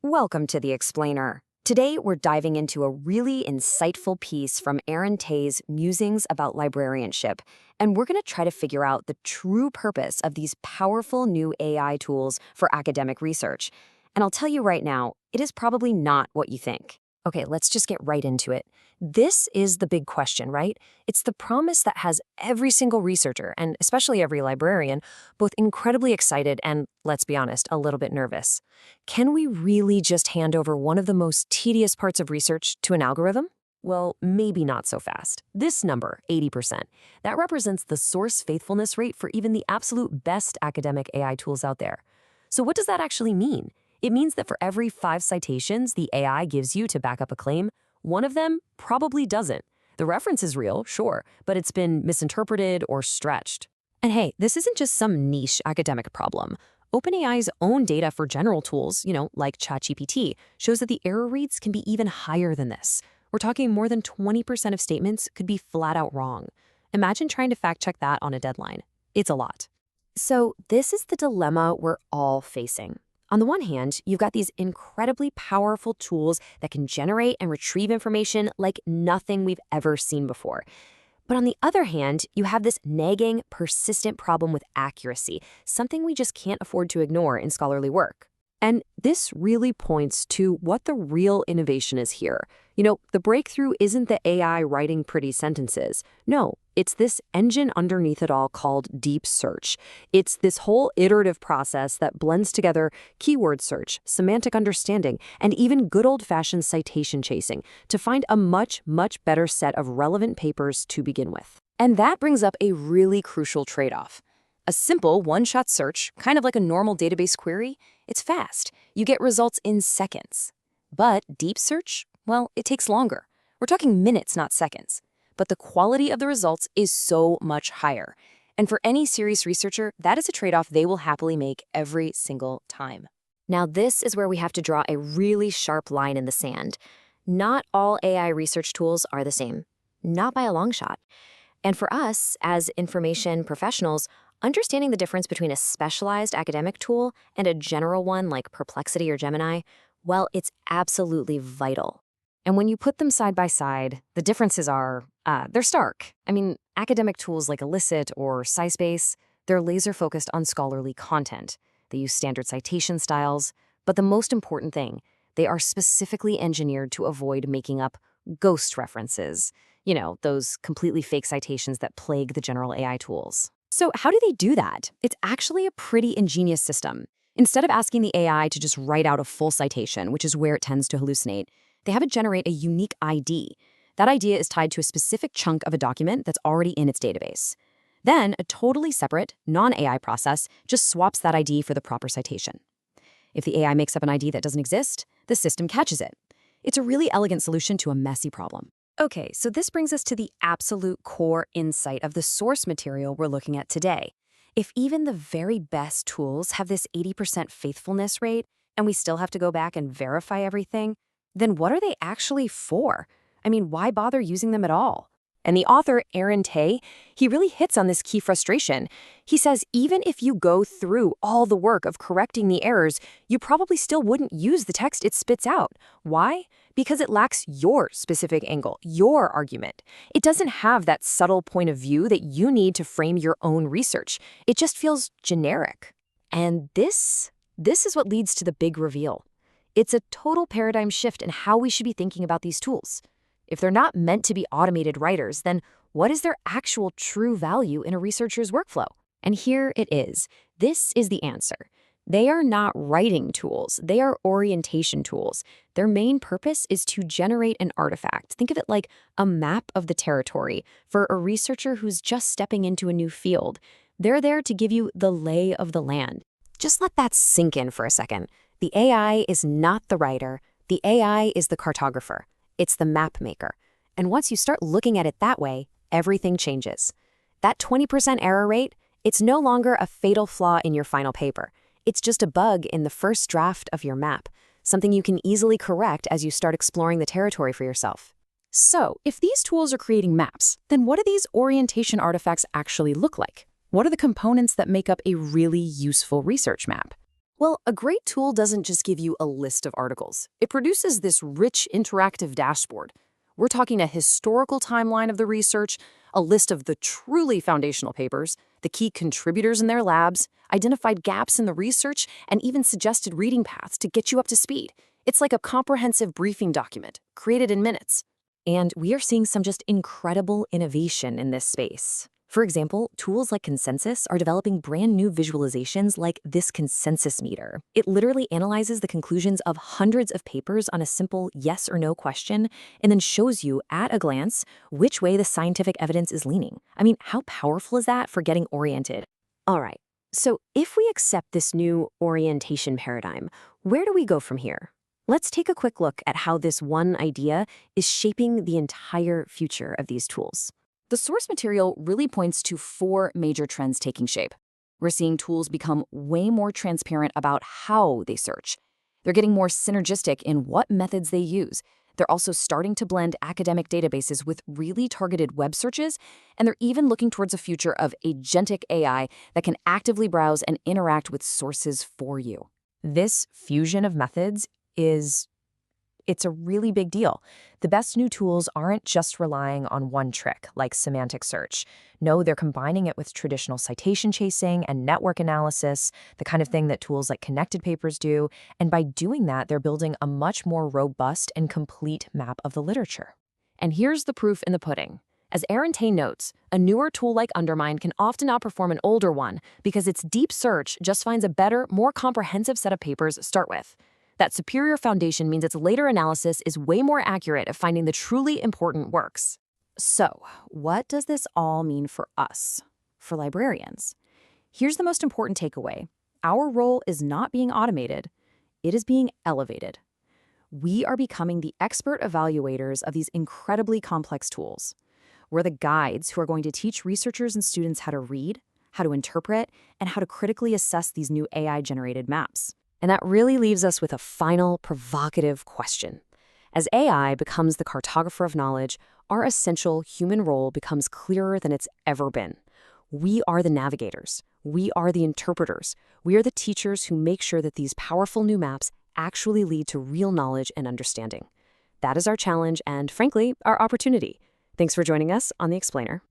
Welcome to The Explainer. Today, we're diving into a really insightful piece from Aaron Tay's Musings about Librarianship, and we're going to try to figure out the true purpose of these powerful new AI tools for academic research. And I'll tell you right now, it is probably not what you think. Okay, let's just get right into it. This is the big question, right? It's the promise that has every single researcher, and especially every librarian, both incredibly excited and, let's be honest, a little bit nervous. Can we really just hand over one of the most tedious parts of research to an algorithm? Well, maybe not so fast. This number, 80%, that represents the source faithfulness rate for even the absolute best academic AI tools out there. So what does that actually mean? It means that for every 5 citations the AI gives you to back up a claim, one of them probably doesn't. The reference is real, sure, but it's been misinterpreted or stretched. And hey, this isn't just some niche academic problem. OpenAI's own data for general tools, like ChatGPT, shows that the error rates can be even higher than this. We're talking more than 20% of statements could be flat out wrong. Imagine trying to fact check that on a deadline. It's a lot. So this is the dilemma we're all facing. On the one hand, you've got these incredibly powerful tools that can generate and retrieve information like nothing we've ever seen before. But on the other hand, you have this nagging, persistent problem with accuracy, something we just can't afford to ignore in scholarly work. And this really points to what the real innovation is here. The breakthrough isn't the AI writing pretty sentences. No, it's this engine underneath it all called deep search. It's this whole iterative process that blends together keyword search, semantic understanding, and even good old-fashioned citation chasing to find a much, much better set of relevant papers to begin with. And that brings up a really crucial trade-off. A simple one-shot search, kind of like a normal database query, it's fast. You get results in seconds. But deep search, well, it takes longer. We're talking minutes, not seconds. But the quality of the results is so much higher. And for any serious researcher, that is a trade-off they will happily make every single time. Now, this is where we have to draw a really sharp line in the sand. Not all AI research tools are the same. Not by a long shot. And for us, as information professionals, understanding the difference between a specialized academic tool and a general one like Perplexity or Gemini, well, it's absolutely vital. And when you put them side by side, the differences are, they're stark. Academic tools like Elicit or SciSpace, they're laser-focused on scholarly content. They use standard citation styles, but the most important thing, they are specifically engineered to avoid making up ghost references. Those completely fake citations that plague the general AI tools. So how do they do that? It's actually a pretty ingenious system. Instead of asking the AI to just write out a full citation, which is where it tends to hallucinate, they have it generate a unique ID. That ID is tied to a specific chunk of a document that's already in its database. Then a totally separate, non-AI process just swaps that ID for the proper citation. If the AI makes up an ID that doesn't exist, the system catches it. It's a really elegant solution to a messy problem. Okay, so this brings us to the absolute core insight of the source material we're looking at today. If even the very best tools have this 80% faithfulness rate, and we still have to go back and verify everything, then what are they actually for? Why bother using them at all? And the author, Aaron Tay, he really hits on this key frustration. He says even if you go through all the work of correcting the errors, you probably still wouldn't use the text it spits out. Why? Because it lacks your specific angle, your argument. It doesn't have that subtle point of view that you need to frame your own research. It just feels generic. And this is what leads to the big reveal. It's a total paradigm shift in how we should be thinking about these tools. If they're not meant to be automated writers, then what is their actual true value in a researcher's workflow? And here it is. This is the answer. They are not writing tools. They are orientation tools. Their main purpose is to generate an artifact. Think of it like a map of the territory for a researcher who's just stepping into a new field. They're there to give you the lay of the land. Just let that sink in for a second. The AI is not the writer. The AI is the cartographer. It's the map maker. And once you start looking at it that way, everything changes. That 20% error rate, it's no longer a fatal flaw in your final paper. It's just a bug in the first draft of your map, something you can easily correct as you start exploring the territory for yourself. So, if these tools are creating maps, then what do these orientation artifacts actually look like? What are the components that make up a really useful research map? Well, a great tool doesn't just give you a list of articles. It produces this rich, interactive dashboard. We're talking a historical timeline of the research, a list of the truly foundational papers, the key contributors in their labs, identified gaps in the research, and even suggested reading paths to get you up to speed. It's like a comprehensive briefing document, created in minutes. And we are seeing some just incredible innovation in this space. For example, tools like Consensus are developing brand new visualizations like this consensus meter. It literally analyzes the conclusions of hundreds of papers on a simple yes or no question and then shows you at a glance which way the scientific evidence is leaning. I mean, how powerful is that for getting oriented? All right, so if we accept this new orientation paradigm, where do we go from here? Let's take a quick look at how this one idea is shaping the entire future of these tools. The source material really points to 4 major trends taking shape. We're seeing tools become way more transparent about how they search. They're getting more synergistic in what methods they use. They're also starting to blend academic databases with really targeted web searches, and they're even looking towards a future of agentic AI that can actively browse and interact with sources for you. This fusion of methods it's a really big deal. The best new tools aren't just relying on one trick, like semantic search. No, they're combining it with traditional citation chasing and network analysis, the kind of thing that tools like Connected Papers do. And by doing that, they're building a much more robust and complete map of the literature. And here's the proof in the pudding. As Aaron Tay notes, a newer tool like Undermine can often outperform an older one because its deep search just finds a better, more comprehensive set of papers to start with. That superior foundation means its later analysis is way more accurate at finding the truly important works. So, what does this all mean for us, for librarians? Here's the most important takeaway. Our role is not being automated, it is being elevated. We are becoming the expert evaluators of these incredibly complex tools. We're the guides who are going to teach researchers and students how to read, how to interpret, and how to critically assess these new AI-generated maps. And that really leaves us with a final provocative question. As AI becomes the cartographer of knowledge, our essential human role becomes clearer than it's ever been. We are the navigators. We are the interpreters. We are the teachers who make sure that these powerful new maps actually lead to real knowledge and understanding. That is our challenge and, frankly, our opportunity. Thanks for joining us on The Explainer.